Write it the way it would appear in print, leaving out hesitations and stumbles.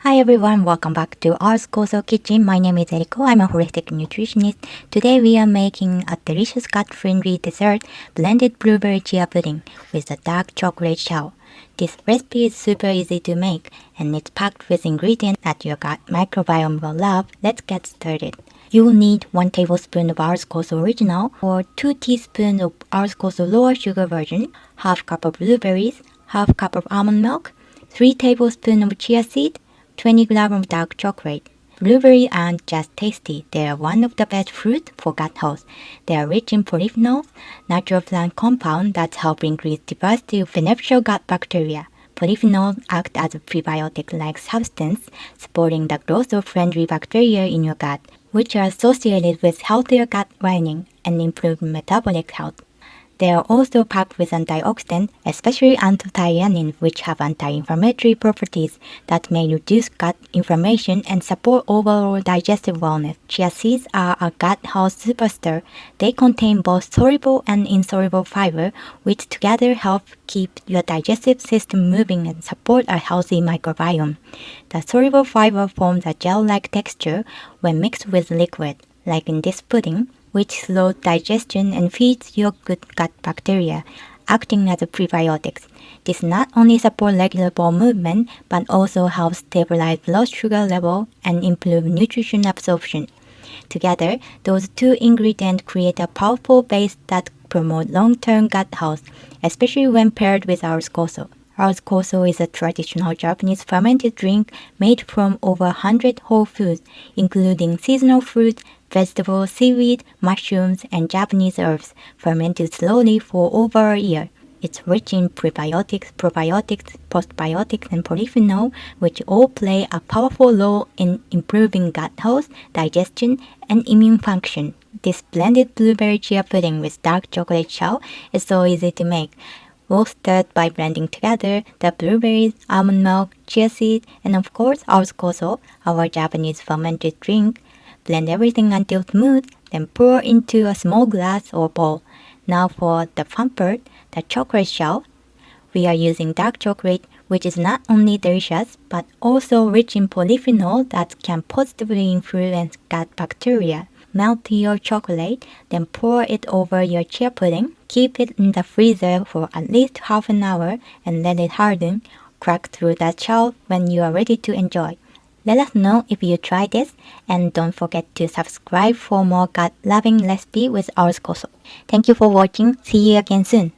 Hi everyone, welcome back to our Koso Kitchen. My name is Eriko. I'm a holistic nutritionist. Today we are making a delicious gut-friendly dessert, blended blueberry chia pudding with a dark chocolate shell. This recipe is super easy to make and it's packed with ingredients that your gut microbiome will love. Let's get started. You will need 1 tablespoon of ours Koso original or 2 teaspoons of ours Koso lower sugar version, half cup of blueberries, half cup of almond milk, 3 tablespoons of chia seed, 20 grams of dark chocolate. Blueberries aren't just tasty, they are one of the best fruits for gut health. They are rich in polyphenols, natural plant compounds that help increase diversity of beneficial gut bacteria. Polyphenols act as a prebiotic-like substance, supporting the growth of friendly bacteria in your gut, which are associated with healthier gut lining and improved metabolic health. They are also packed with antioxidants, especially anthocyanins, which have anti-inflammatory properties that may reduce gut inflammation and support overall digestive wellness. Chia seeds are a gut health superstar. They contain both soluble and insoluble fiber, which together help keep your digestive system moving and support a healthy microbiome. The soluble fiber forms a gel-like texture when mixed with liquid, like in this pudding, which slows digestion and feeds your good gut bacteria, acting as a prebiotics. This not only supports regular bowel movement, but also helps stabilize blood sugar level and improve nutrition absorption. Together, those two ingredients create a powerful base that promotes long-term gut health, especially when paired with our koso. Our koso is a traditional Japanese fermented drink made from over 100 whole foods, including seasonal fruits, vegetables, seaweed, mushrooms, and Japanese herbs, fermented slowly for over a year. It's rich in prebiotics, probiotics, postbiotics, and polyphenol, which all play a powerful role in improving gut health, digestion, and immune function. This blended blueberry chia pudding with dark chocolate shell is so easy to make. We'll start by blending together the blueberries, almond milk, chia seed, and of course our koso, our Japanese fermented drink. Blend everything until smooth, then pour into a small glass or bowl. Now for the fun part, the chocolate shell. We are using dark chocolate, which is not only delicious, but also rich in polyphenol that can positively influence gut bacteria. Melt your chocolate, then pour it over your chia pudding. Keep it in the freezer for at least half an hour and let it harden. Crack through the shell when you are ready to enjoy. Let us know if you try this, and don't forget to subscribe for more gut-loving recipe with our koso. Thank you for watching. See you again soon.